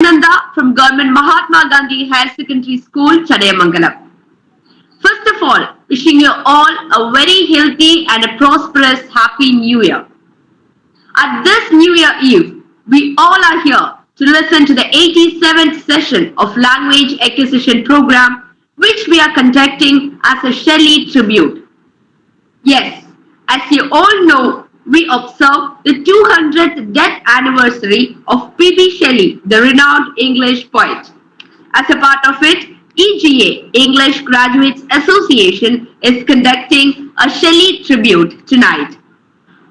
Nanda from Government Mahatma Gandhi Higher Secondary School, Chadayamangalam. First of all, wishing you all a very healthy and a prosperous Happy New Year. At this New Year Eve, we all are here to listen to the 87th session of Language Acquisition Program, which we are conducting as a Shelley tribute. Yes, as you all know, we observe the 200th death anniversary of P. Shelley, the renowned English poet. As a part of it, EGA, English Graduates Association, is conducting a Shelley tribute tonight.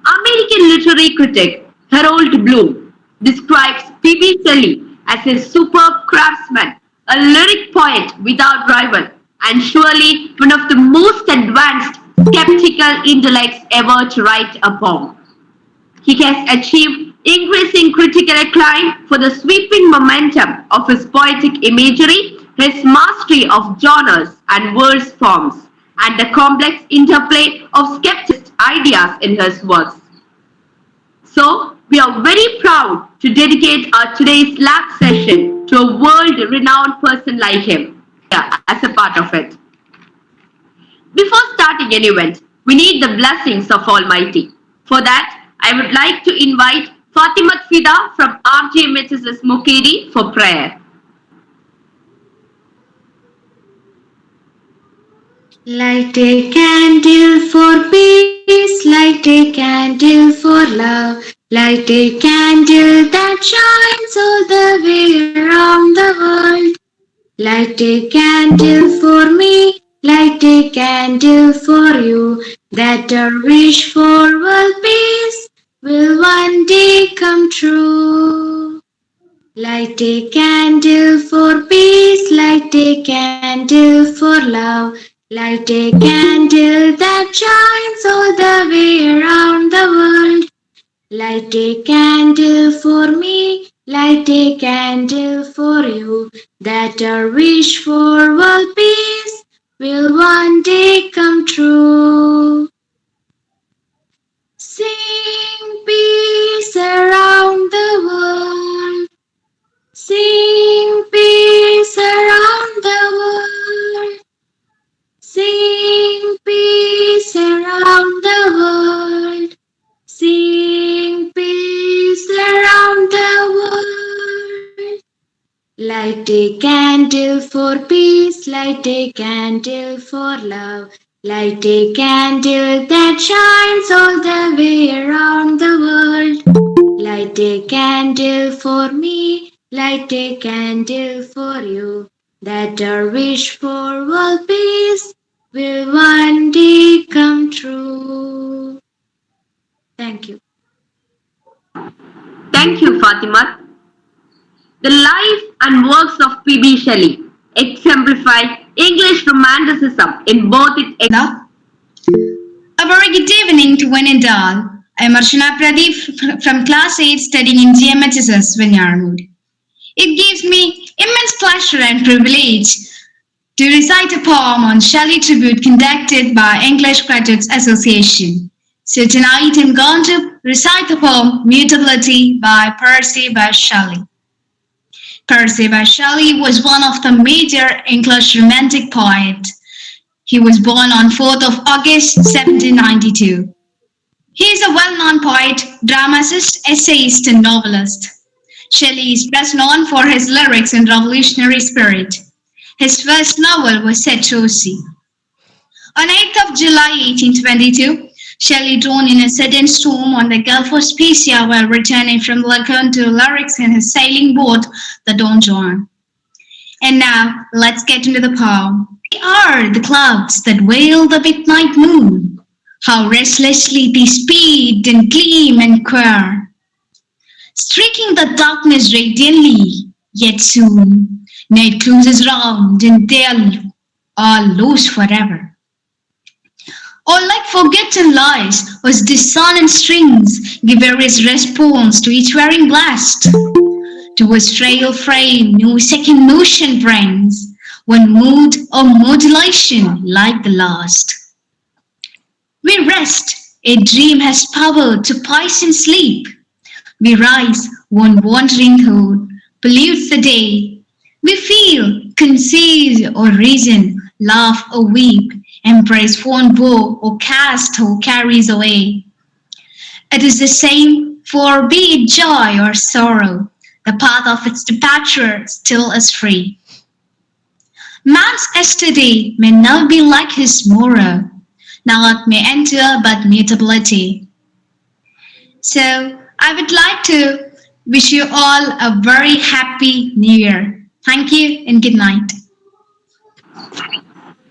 American literary critic Harold Bloom describes P. Shelley as a superb craftsman, a lyric poet without rival, and surely one of the most advanced skeptical intellects ever to write a poem. He has achieved increasing critical acclaim for the sweeping momentum of his poetic imagery, his mastery of genres and verse forms, and the complex interplay of skeptic ideas in his works. So, we are very proud to dedicate our today's lab session to a world-renowned person like him, as a part of it. Before starting an event, we need the blessings of Almighty. For that, I would like to invite Fatimat Fida from RGMHSS Mokedi for prayer. Light a candle for peace, light a candle for love, light a candle that shines all the way around the world. Light a candle for me, light a candle for you, that our wish for world peace will one day come true. Light a candle for peace, light a candle for love, light a candle that shines all the way around the world. Light a candle for me, light a candle for you, that our wish for world peace will one day come true. Sing peace around the world. Sing peace around the world. Sing peace around the world. Sing peace around the world. Light a candle for peace, light a candle for love, light a candle that shines all the way around the world. Light a candle for me, light a candle for you, that our wish for world peace will one day come true. Thank you. Thank you, Fatimat. The life and works of P. Shelley exemplify English Romanticism in both its... A very good evening to one and all. I am Archana Pradeep from Class 8 studying in GMHSS, Vinayarmood. It gives me immense pleasure and privilege to recite a poem on Shelley tribute conducted by English Graduates Association. So tonight I'm going to recite the poem Mutability by Percy Bysshe Shelley. Percy Bysshe Shelley was one of the major English Romantic poets. He was born on 4th of August 1792. He is a well-known poet, dramatist, essayist, and novelist. Shelley is best known for his lyrics and revolutionary spirit. His first novel was Setrosi. On 8th of July 1822, Shelley drowned in a sudden storm on the Gulf of Specia while returning from Leghorn to lyrics in his sailing boat, the Don Juan. And now, let's get into the poem. They are the clouds that veil the midnight moon. How restlessly they speed and gleam and quiver, streaking the darkness radiantly, yet soon night closes round and they'll all lose forever. Or like forgotten lies, as the sun and strings give various response to each varying blast. To a frail frame no second motion brings, one mood or modulation like the last. We rest, a dream has power to poison sleep. We rise, one wandering thought, pollutes the day. We feel, conceive or reason, laugh or weep, embrace fond woe or cast or carries away. It is the same, for be it joy or sorrow, the path of its departure still is free. Man's yesterday may now be like his morrow, naught may enter but mutability. So I would like to wish you all a very happy new year. Thank you and good night.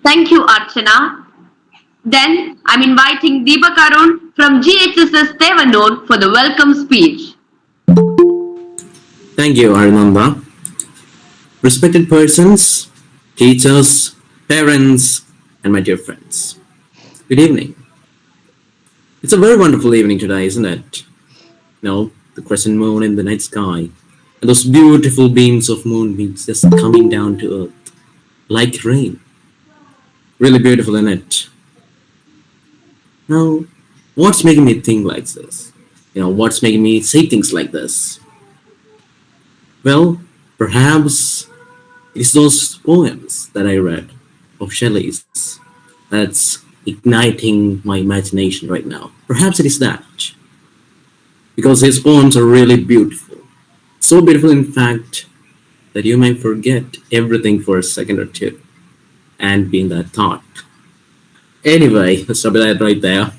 Thank you, Archana. Then I'm inviting Deepak Arun from GHSS Tevanur for the welcome speech. Thank you, Arnanda. Respected persons, teachers, parents, and my dear friends. Good evening. It's a very wonderful evening today, isn't it? The crescent moon in the night sky, and those beautiful beams of moonbeams just coming down to earth like rain. Really beautiful, isn't it? Now, what's making me think like this? What's making me say things like this? Well, perhaps it's those poems that I read of Shelley's that's igniting my imagination right now. Perhaps it is that. Because his poems are really beautiful. So beautiful, in fact, that you may forget everything for a second or two and be in that thought. Anyway, let's stop that right there.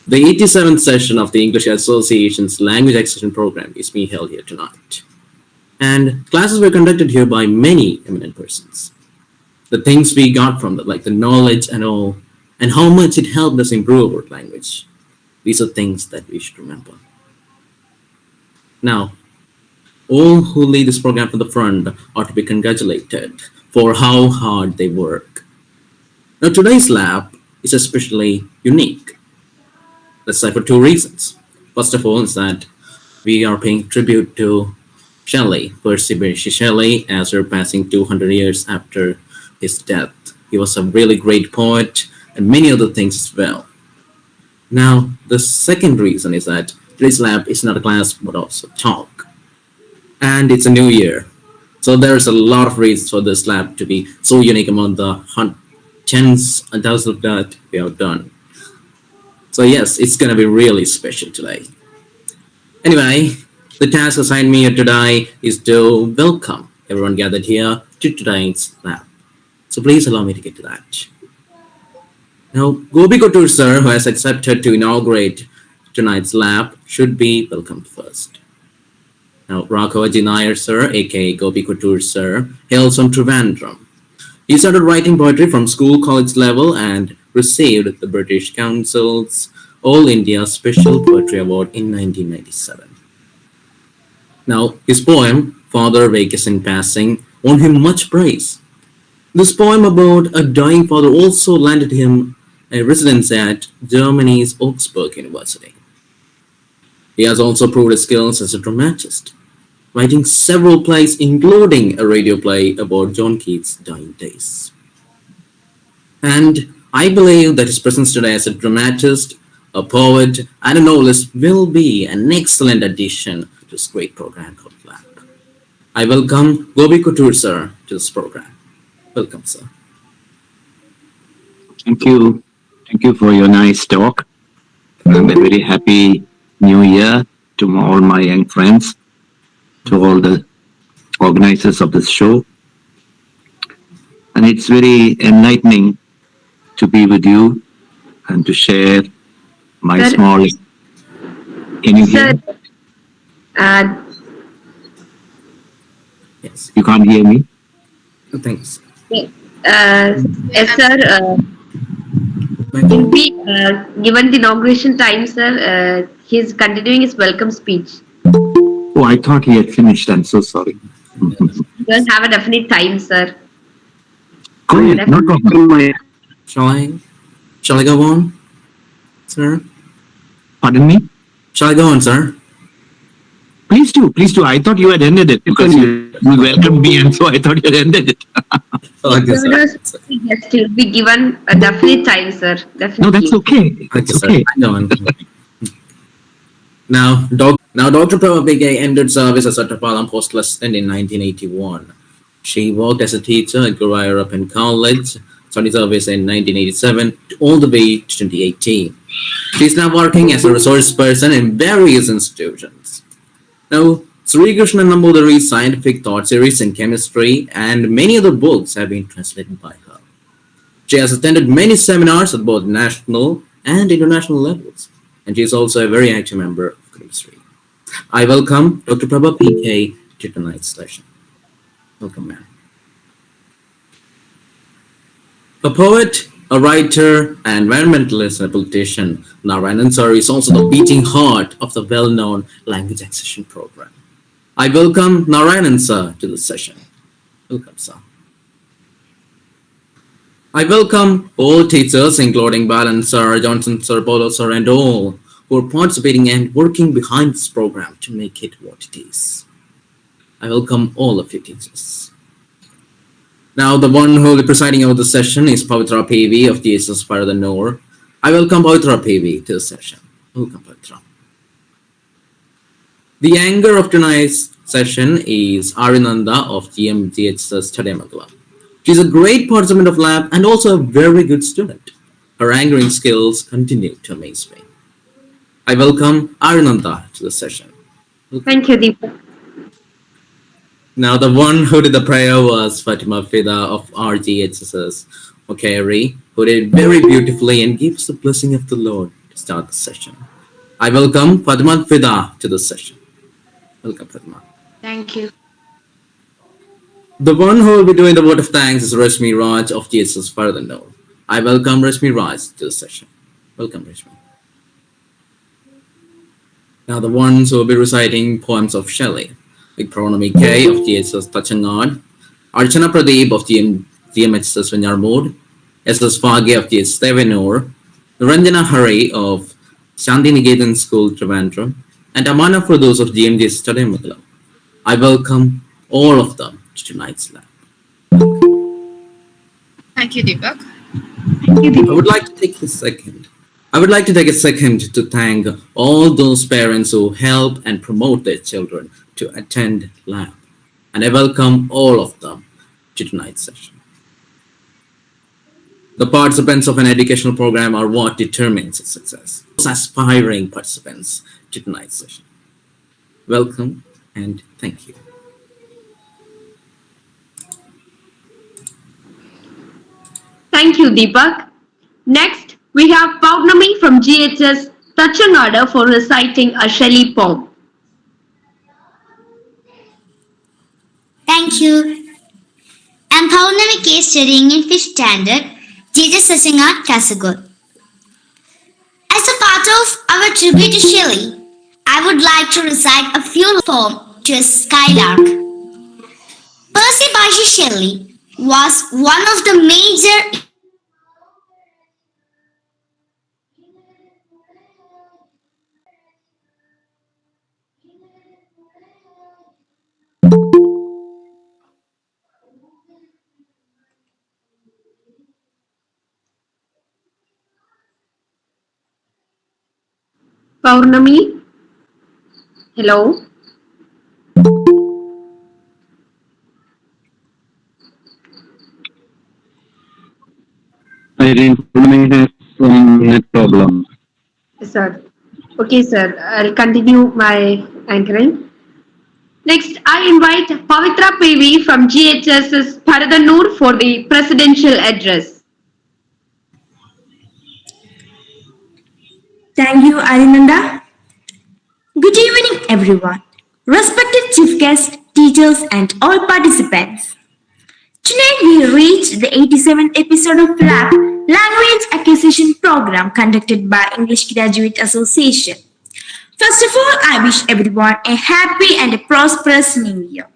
The 87th session of the English Association's Language Acquisition Program is being held here tonight. And classes were conducted here by many eminent persons. The things we got from that, like the knowledge and all, and how much it helped us improve our language. These are things that we should remember. Now, all who lead this program from the front are to be congratulated for how hard they work. Now, today's lab is especially unique. Let's say for two reasons. First of all is that we are paying tribute to Shelley, Percy Bysshe Shelley, as we're passing 200 years after his death. He was a really great poet and many other things as well. Now, the second reason is that today's lab is not a class but also talk. And it's a new year. So there's a lot of reasons for this lab to be so unique among the tens and thousands of that we have done. So yes, it's going to be really special today. Anyway, the task assigned me here today is to welcome everyone gathered here to today's lab. So please allow me to get to that. Now, Gopi Couture sir, who has accepted to inaugurate tonight's lab, should be welcomed first. Now, Raghavaji Nair sir, aka Gopi Couture sir, hails from Trivandrum. He started writing poetry from school college level and received the British Council's All India Special Poetry Award in 1997. Now, his poem, Father Wakes in Passing, won him much praise. This poem about a dying father also landed him a residence at Germany's Augsburg University. He has also proved his skills as a dramatist, writing several plays, including a radio play about John Keats' dying days. And I believe that his presence today as a dramatist, a poet, and a novelist will be an excellent addition to this great program called Lab. I welcome Gopi Couture sir to this program. Welcome, sir. Thank you. Thank you for your nice talk. And a very happy new year to all my young friends, to all the organizers of this show. And it's very enlightening to be with you and to share my Sir, small... Can you hear Sir, me? Yes. You can't hear me? Thanks. yes, sir. In the given the inauguration time, sir, he's continuing his welcome speech. Oh, I thought he had finished. I'm so sorry. He does have a definite time, sir. Go ahead. No problem. Shall I go on, sir? Pardon me? Shall I go on, sir? Please do. Please do. I thought you had ended it because you welcomed me, and so I thought you had ended it. Okay, Yes, he will be given a definite time, sir. Definitely. No, that's okay. That's okay. Sir. I go on. Now, Dr. Now, Dr. Prabha P K entered service as a Tapalam post assistant in 1981. She worked as a teacher at Guruvayurappan College, studied service in 1987 all the way to 2018. She is now working as a resource person in various institutions. Now, Sri Krishna Nambudari's scientific thought series in chemistry and many other books have been translated by her. She has attended many seminars at both national and international levels, and she is also a very active member of chemistry. I welcome Dr. Prabha P K to tonight's session. Welcome, ma'am. A poet, a writer, an environmentalist, and a politician, Narayanan sir is also the beating heart of the well-known language acquisition program. I welcome Narayanan sir to the session. Welcome, sir. I welcome all teachers, including Balan sir, Johnson sir, Polo sir, and all who are participating and working behind this program to make it what it is. I welcome all of you teachers. Now, the one who will be presiding over the session is Pavitra PV of Jesus Paradanur. I welcome Pavitra PV to the session. Welcome, Pavitra. The anchor of tonight's session is Arinanda of GMGHS Chademagala. She's a great participant of lab and also a very good student. Her anchoring skills continue to amaze me. I welcome Arinanda to the session. Thank you, Deepak. Now, the one who did the prayer was Fatima Fida of RGHSS Okari, who did very beautifully and gives the blessing of the Lord to start the session. I welcome Fatima Fida to the session. Welcome, Fatima. Thank you. The one who will be doing the word of thanks is Rashmi Raj of GHS Paradanur. I welcome Rashmi Raj to the session. Welcome, Rashmi. Now, the ones who will be reciting poems of Shelley, like Prabha P K of GHS Tachangad, Archana Pradeep of GMHS Vinyarmod, SS Fage of GHS Tevenur, Ranjana Hari of Shantiniketan School Trivandrum, and Amana Furdos of GMGS Chademagala. I welcome all of them to tonight's lab. Thank you, Deepak. I would like to take a second to thank all those parents who help and promote their children to attend lab. And I welcome all of them to tonight's session. The participants of an educational program are what determines its success. Those aspiring participants to tonight's session. Welcome and thank you. Thank you, Deepak. Next, we have Paurnami from GHS Tachangada for reciting a Shelley poem. Thank you. I'm Prabha P K studying in 5th standard, GHS Tachangad, Kasagod. As a part of our tribute to Shelley, I would like to recite a few poems to a skylark. Percy Bysshe Shelley was one of the major Paurnami? Hello? I think Pune has some net problem. Sir. Okay, sir. I'll continue my anchoring. Next, I invite Pavitra PV from GHS's Paradanur for the presidential address. Thank you, Arinanda. Good evening, everyone. Respected chief guests, teachers, and all participants. Tonight we reached the 87th episode of LAP, Language Acquisition Program conducted by English Graduate Association. First of all, I wish everyone a happy and a prosperous new year.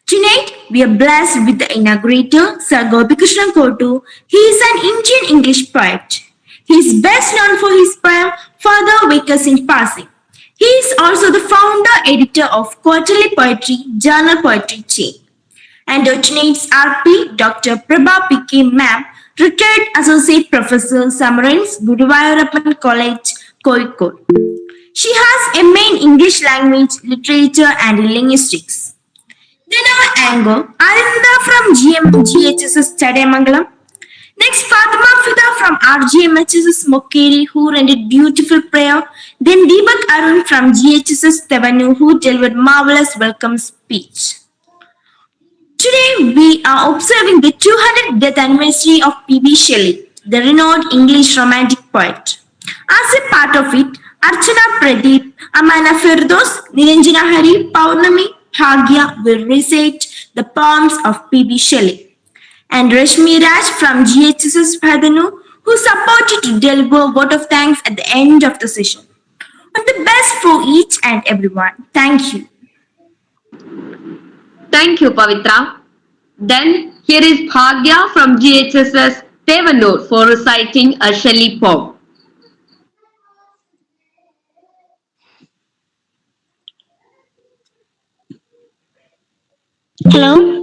Tonight, we are blessed with the inaugurator, Sir Gopikrishnan Kotu. He is an Indian English poet. He is best known for his poem, Father Wake Us in Passing. He is also the founder editor of Quarterly Poetry, Journal Poetry Chain. And tonight's RP, Dr. Prabha P K Ma'am, retired Associate Professor, Samarins, Guruvayurappan College, Kozhikode. She has a main English language, literature and linguistics. Then our Ango, Arinda from GHSS Chademangalam. Next, Fatima Fida from RGMHSS Mokeri, who rendered beautiful prayer. Then Deepak Arun from GHSS Tevanu, who delivered marvelous welcome speech. Today, we are observing the 200th death anniversary of P.B. Shelley, the renowned English romantic poet. As a part of it, Archana Pradeep, Amana Firdos, Niranjana Hari, Paurnami, Bhagya will recite the poems of P.B. Shelley. And Rashmi Raj from GHSS Padanu, who supported to deliver vote of thanks at the end of the session. All the best for each and everyone. Thank you. Thank you, Pavitra. Then here is Bhagya from GHSS Tevanur for reciting a Shelley poem. Hello.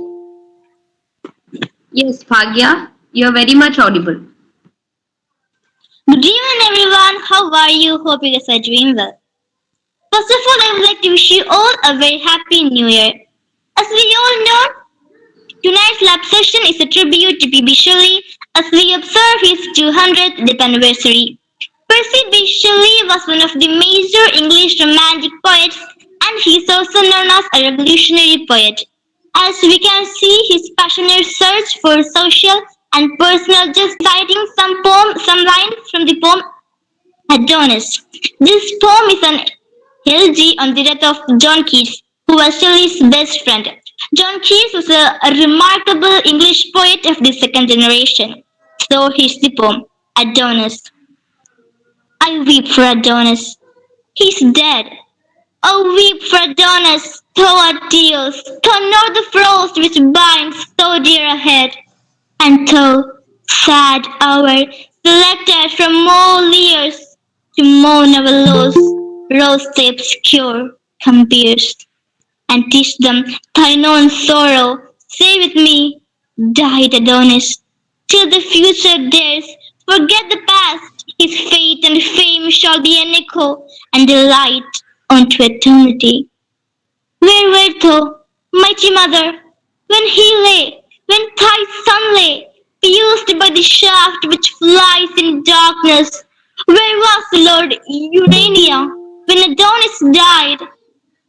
Yes, Bhagya, you are very much audible. Good evening, everyone. How are you? Hope you guys are doing well. First of all, I would like to wish you all a very happy New Year. As we all know, tonight's lab session is a tribute to P.B. Shelley as we observe his 200th death anniversary. Percy B. Shelley was one of the major English romantic poets, and he is also known as a revolutionary poet. As we can see, his passionate search for social and personal justice, citing some lines from the poem Adonis. This poem is an elegy on the death of John Keats, who was Shelley's best friend. John Keats was a remarkable English poet of the second generation. So here's the poem, Adonis. I weep for Adonis. He's dead. Oh, weep for Adonis, though our tears cannot the frost which binds so dear ahead, and though sad hour selected from all years to mourn our loss, rose tapes cure, come pierced, and teach them thine own sorrow. Say with me, died Adonis, till the future dares forget the past. His fate and fame shall be an echo and a light unto eternity. Where wert thou, mighty mother, when he lay, when thy son lay, pierced by the shaft which flies in darkness? Where was Lord Urania when Adonis died?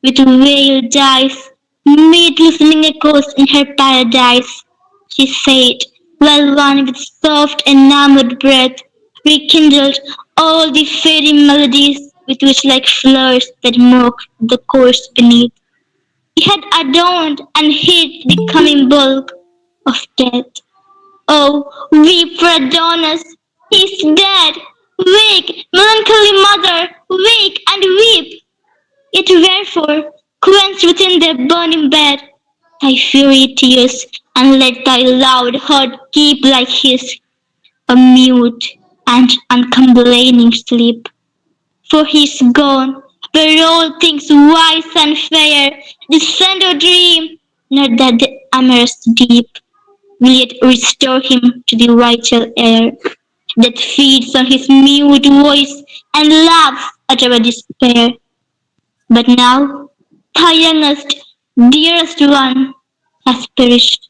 With veiled eyes, made listening echoes in her paradise. She said, while one with soft enamored breath rekindled all the fairy melodies with which like flowers that mock the course beneath. He had adorned and hid the coming bulk of death. Oh, weep for Adonis, he's dead. Wake, melancholy mother, wake and weep. Yet wherefore, quench within their burning bed thy fury tears, and let thy loud heart keep like his, a mute and uncomplaining sleep. For he's gone, where all things wise and fair descend or dream, not that the amorous deep will yet restore him to the vital air that feeds on his mute voice and laughs at our despair. But now, thy youngest, dearest one has perished,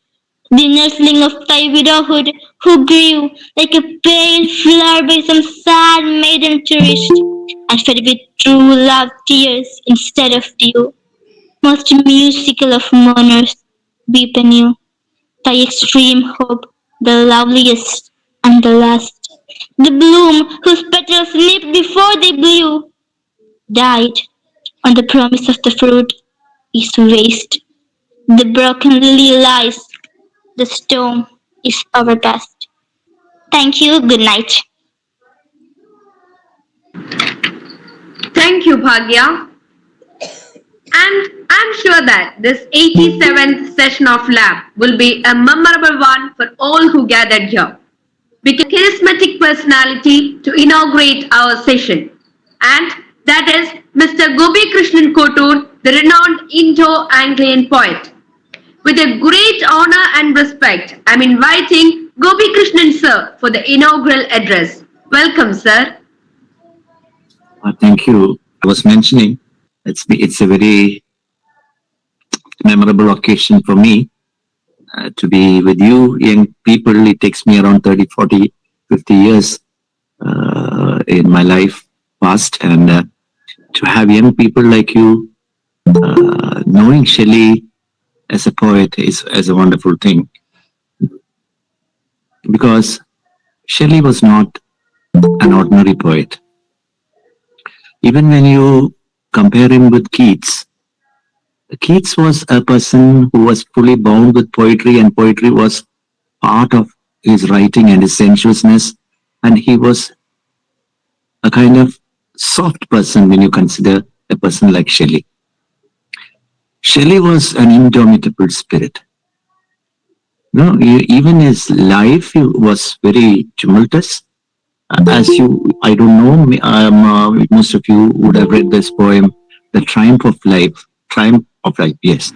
the nursling of thy widowhood, who grew like a pale flower by some sad maiden cherished, and fed with true love tears instead of dew. Most musical of mourners, weep anew, thy extreme hope, the loveliest and the last. The bloom whose petals nipped before they blew, died on the promise of the fruit, is waste. The broken lily lies, the storm is overcast. Thank you, good night. Thank you, Bhagya. And I'm sure that this 87th session of Lab will be a memorable one for all who gathered here. With a charismatic personality to inaugurate our session. And that is Mr. Gopi Krishnan Kotur, the renowned Indo-Anglian poet. With a great honor and respect, I'm inviting Gopi Krishnan sir for the inaugural address. Welcome, sir. Thank you. I was mentioning, it's a very memorable occasion for me to be with you young people. It takes me around 30, 40, 50 years in my life past, and to have young people like you knowing Shelley as a poet is a wonderful thing, because Shelley was not an ordinary poet. Even when you compare him with Keats, Keats was a person who was fully bound with poetry, and poetry was part of his writing and his sensuousness. And he was a kind of soft person when you consider a person like Shelley. Shelley was an indomitable spirit. No, even his life was very tumultuous. As you, I don't know, most of you would have read this poem, The Triumph of Life. Triumph of Life, yes.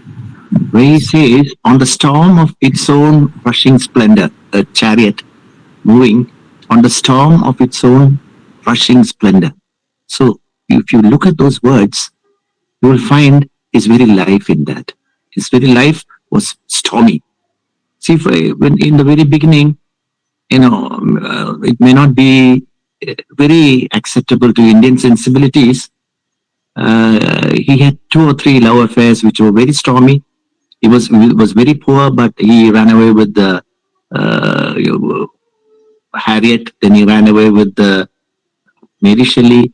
Where he says, on the storm of its own rushing splendor, a chariot moving on the storm of its own rushing splendor. So if you look at those words, you will find his very life in that. His very life was stormy. See, when in the very beginning, it may not be very acceptable to Indian sensibilities. He had 2 or 3 love affairs which were very stormy. He was very poor, but he ran away with the Harriet. Then he ran away with the Mary Shelley.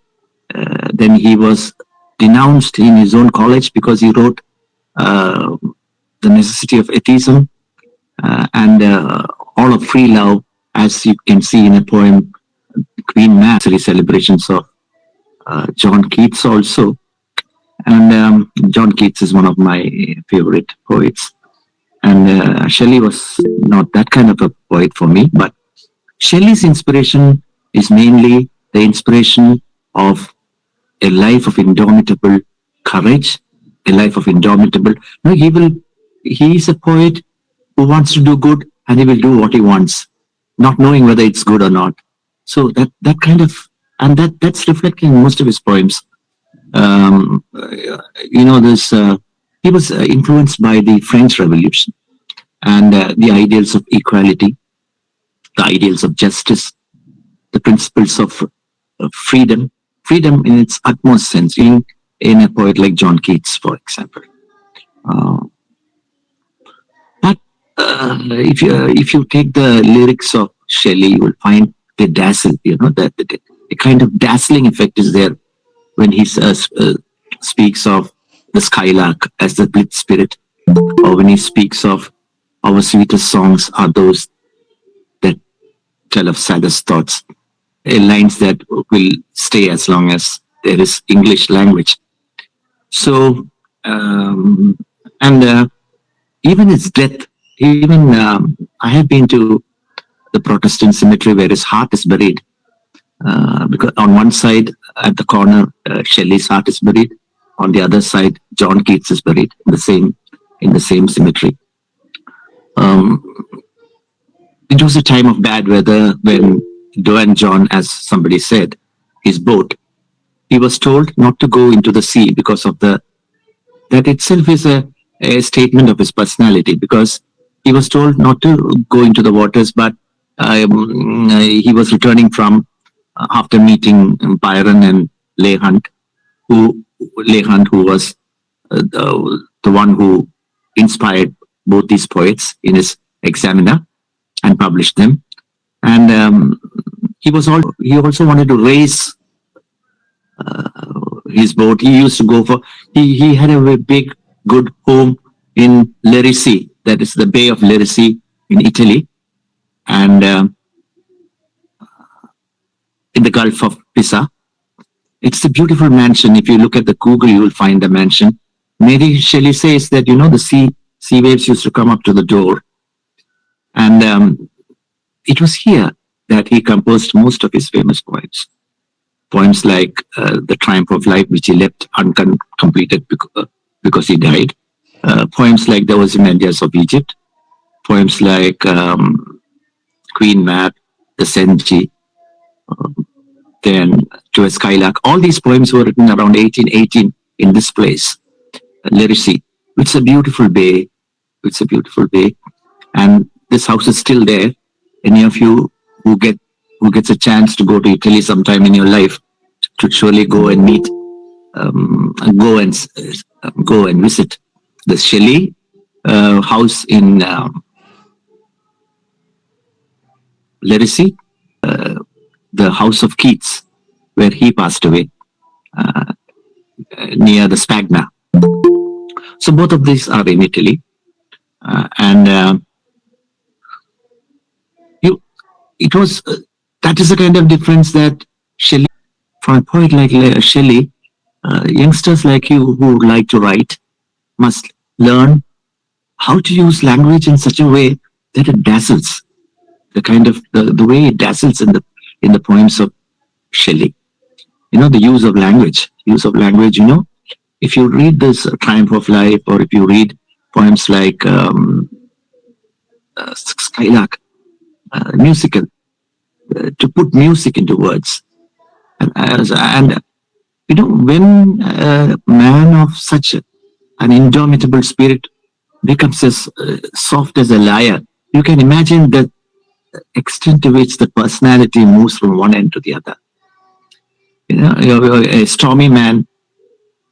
Then he was denounced in his own college because he wrote the necessity of atheism and all of free love, as you can see in a poem, Queen Mab, celebrations of John Keats also. And John Keats is one of my favorite poets. And Shelley was not that kind of a poet for me, but Shelley's inspiration is mainly the inspiration of a life of indomitable courage, a life of indomitable. No, he is a poet who wants to do good, and he will do what he wants, not knowing whether it's good or not. So that kind of, and that's reflected in most of his poems. He was influenced by the French Revolution and the ideals of equality, the ideals of justice, the principles of freedom in its utmost sense, in a poet like John Keats, for example. But if you take the lyrics of Shelley, you will find they dazzle. That a kind of dazzling effect is there when he speaks of the skylark as the blitz spirit, or when he speaks of our sweetest songs are those that tell of saddest thoughts, lines that will stay as long as there is English language. So, even his death, I have been to the Protestant cemetery where his heart is buried. Because on one side, at the corner, Shelley's heart is buried. On the other side, John Keats is buried in the same cemetery. It was a time of bad weather when Doan John, as somebody said, his boat, he was told not to go into the sea because of that itself is a statement of his personality, because he was told not to go into the waters, but he was returning from after meeting Byron and Leigh Hunt, who was the one who inspired both these poets in his Examiner and published them. And he also wanted to raise his boat. He used to go for, he had a big, good home in Lerici, that is the Bay of Lerici in Italy, and in the Gulf of Pisa. It's a beautiful mansion. If you look at the Google, you will find the mansion. Mary Shelley says that, the sea waves used to come up to the door. And it was here that he composed most of his famous poems. Poems like The Triumph of Life, which he left uncompleted because he died. Poems like The Ozymandias of Egypt. Poems like Queen Mab, The Senji, then to a skylark. All these poems were written around 1818 in this place, Lerici. It's a beautiful bay. It's a beautiful bay, and this house is still there. Any of you who gets a chance to go to Italy sometime in your life should surely go and meet, go and visit the Shelley house in Lerici, the house of Keats, where he passed away, near the Spagna. So both of these are in Italy, and it was that is the kind of difference that Shelley, from a poet like Shelley, youngsters like you who like to write must learn how to use language in such a way that it dazzles. The kind of the way it dazzles in the poems of Shelley. The use of language. If you read this Triumph of Life, or if you read poems like Skylark, musical, to put music into words, and when a man of such an indomitable spirit becomes as soft as a lyre, you can imagine the extent to which the personality moves from one end to the other. A stormy man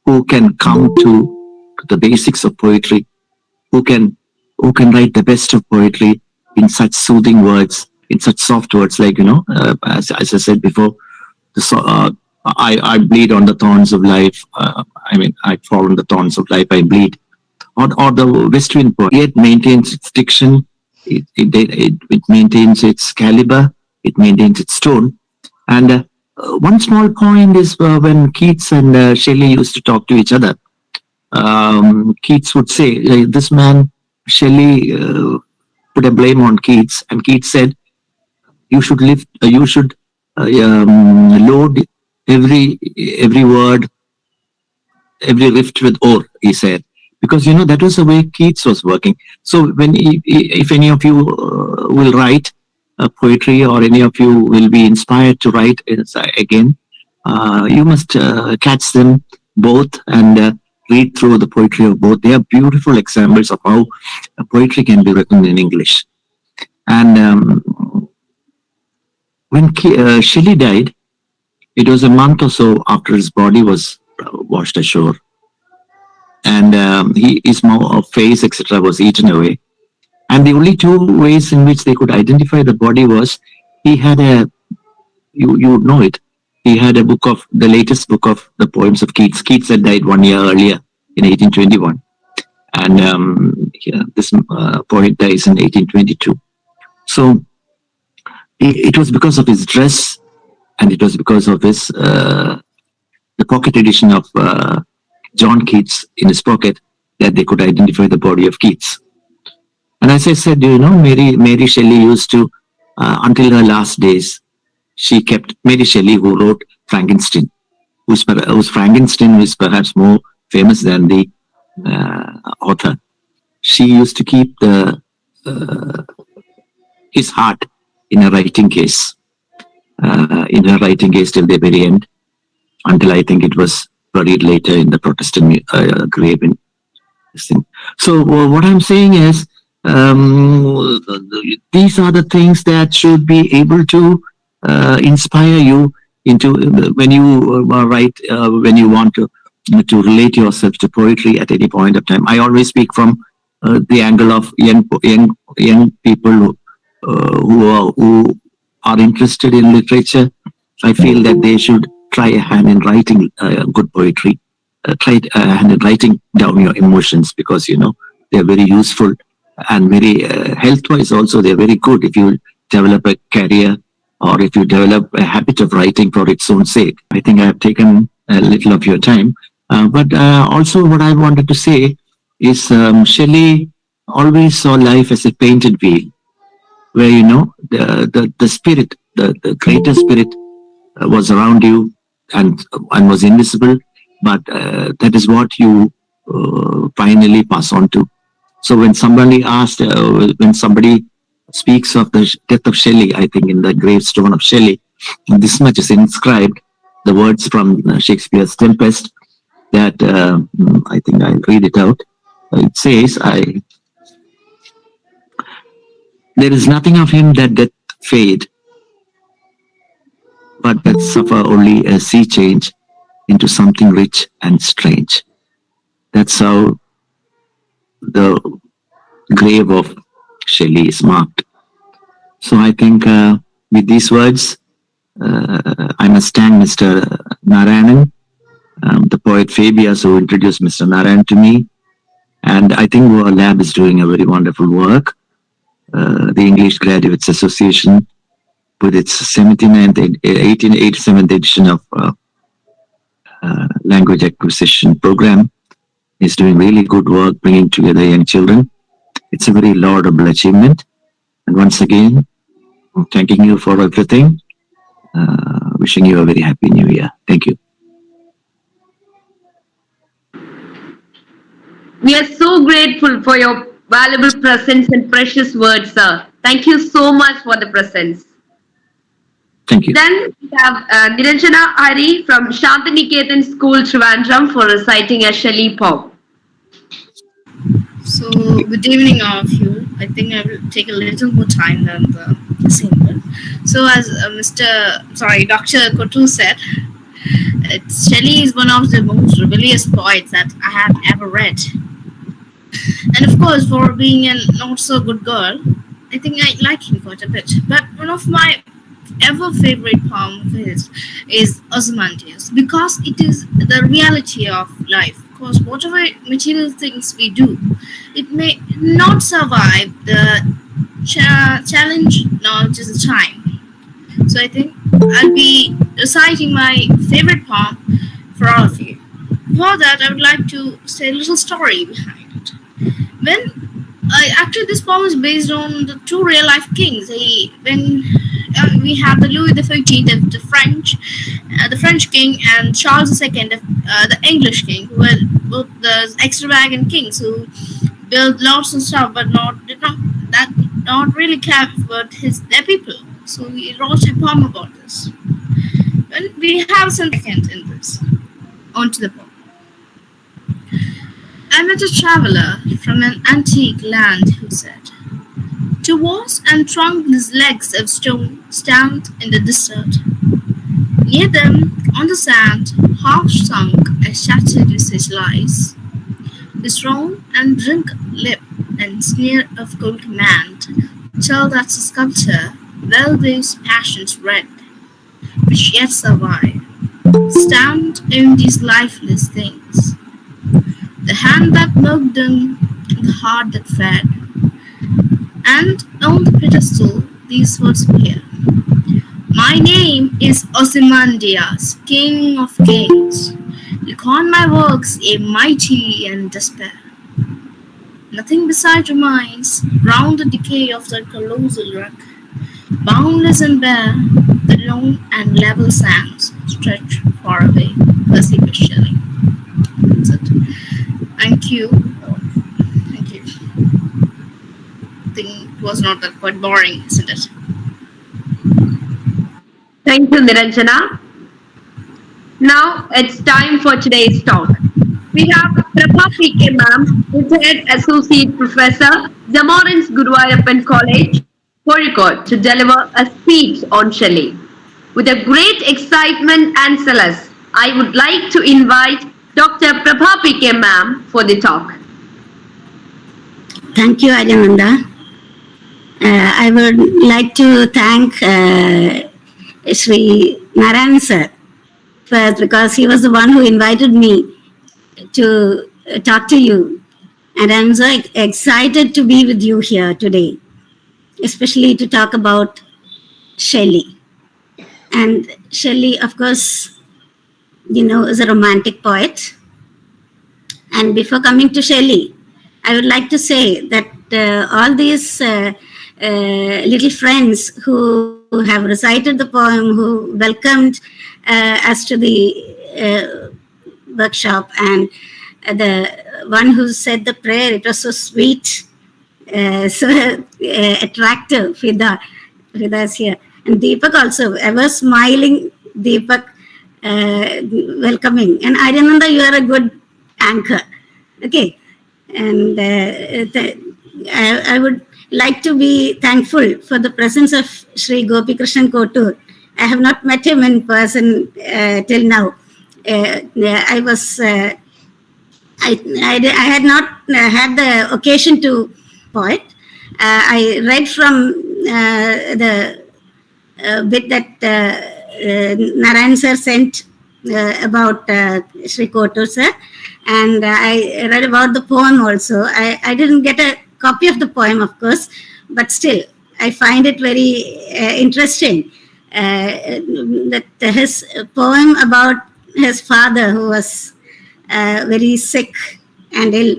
who can come to the basics of poetry, who can write the best of poetry in such soothing words, in such soft words, like as I said before, I bleed on the thorns of life. I fall on the thorns of life. I bleed. Or the West Wind poem, yet maintains its diction. It maintains its caliber. It maintains its tone. And one small point is when Keats and Shelley used to talk to each other. Keats would say, "This man Shelley put a blame on Keats," and Keats said, "You should load every word, every rift with ore," he said, because that was the way Keats was working. So if any of you will write poetry, or any of you will be inspired to write again, you must catch them both and read through the poetry of both. They are beautiful examples of how poetry can be written in English. And when Shelley died, it was a month or so after his body was washed ashore, and his face, etc., was eaten away. And the only two ways in which they could identify the body was, he had you would know it, he had the latest book of the poems of Keats. Keats had died 1 year earlier in 1821, and this poet dies in 1822. So it was because of his dress, and it was because of his the pocket edition of John Keats in his pocket, that they could identify the body of Keats. And as I said, Mary Shelley used to, until her last days, she kept, Mary Shelley, who wrote Frankenstein, whose Frankenstein is perhaps more famous than the author. She used to keep his heart in a writing case, till the very end, until I think it was buried later in the Protestant grave in this thing. So what I'm saying is, these are the things that should be able to inspire you into when you write, when you want to relate yourself to poetry at any point of time. I always speak from the angle of young people who are interested in literature. I feel that they should try a hand in writing good poetry. Try a hand in writing down your emotions, because they're very useful, and very health-wise also they're very good if you develop a career, or if you develop a habit of writing for its own sake. I think I have taken a little of your time, but also what I wanted to say is, Shelley always saw life as a painted wheel, where the spirit, the greater spirit was around you and was invisible, but that is what you finally pass on to. So when somebody speaks of the death of Shelley, I think in the gravestone of Shelley, this much is inscribed, the words from Shakespeare's Tempest, that I think I'll read it out. It says, there is nothing of him that doth fade, but that suffer only a sea change into something rich and strange. That's how the grave of Shelley is marked. So I think with these words, I must thank Mr. Narayanan, the poet Fabius, who introduced Mr. Narayan to me. And I think our lab is doing a very wonderful work. The English Graduates Association, with its 1887th edition of language acquisition program, is doing really good work bringing together young children. It's a very laudable achievement. And once again, thanking you for everything. Wishing you a very happy new year. Thank you. We are so grateful for your valuable presence and precious words, sir. Thank you so much for the presence. Thank you. Then we have Niranjana Hari from Shantiniketan School, Trivandrum, for reciting a Shelley poem. So, good evening, all of you. I think I will take a little more time than the singer. So, as Dr. Kotu said, Shelley is one of the most rebellious poets that I have ever read. And of course, for being a not so good girl, I think I like him quite a bit. But one of my ever favorite poem of his is Ozymandias, because it is the reality of life. Because whatever material things we do, it may not survive the challenge nor just the time. So I think I'll be reciting my favorite poem for all of you. For that, I would like to say a little story behind it. Actually, this poem is based on the two real-life kings. When we have the Louis XIV of the French king, and Charles II of the English king, who were both the extravagant kings who built lots of stuff, but not really care about their people. So he wrote a poem about this. When we have some second in this, onto the poem. I met a traveler from an antique land who said, "To wash and trunk these legs of stone stand in the desert. Near them, on the sand, half sunk, a shattered visage lies. His round and drink lip and sneer of cold command tell that the sculptor well these passions red, which yet survive, stand in these lifeless things. The hand that milked them, the heart that fed. And on the pedestal these words appear. My name is Ozymandias, King of Kings. Look on my works, a mighty and despair. Nothing beside remains, round the decay of the colossal wreck. Boundless and bare, the lone and level sands stretch far away. Percy Bysshe Shelley. That's it. Thank you. Thank you. I think it was not that quite boring, isn't it? Thank you, Niranjana. Now it's time for today's talk. We have Prabha P K ma'am, retired Associate Professor, Zamorins Guruvayappan College, Kozhikode, to deliver a speech on Shelley. With a great excitement and solace, I would like to invite Dr. Prabha P K ma'am for the talk. Thank you, Ajananda. I would like to thank Sri Narayan sir first, because he was the one who invited me to talk to you. And I'm so excited to be with you here today, especially to talk about Shelley. And Shelley, of course, is a romantic poet. And before coming to Shelley, I would like to say that all these little friends who have recited the poem, who welcomed us to the workshop, and the one who said the prayer, it was so sweet, so attractive. Fida is here. And Deepak also, ever smiling Deepak, welcoming. And I remember you are a good anchor. Okay. And I would like to be thankful for the presence of Sri Gopi Krishnan Kotur. I have not met him in person till now. I was I had not had the occasion to poet. I read from the bit that Narayan sir sent about Sri Kotur sir, and I read about the poem also. I didn't get a copy of the poem, of course, but still I find it very interesting that his poem about his father who was very sick and ill,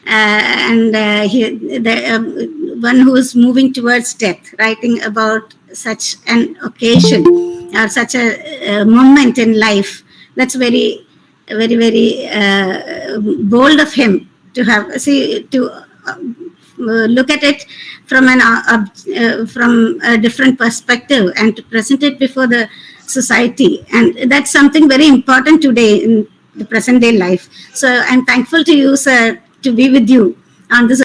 and the one who is moving towards death, writing about such an occasion or such a moment in life. That's very, very, very bold of him to have look at it from from a different perspective and to present it before the society, and that's something very important today in the present day life. So I'm thankful to you, sir, to be with you on this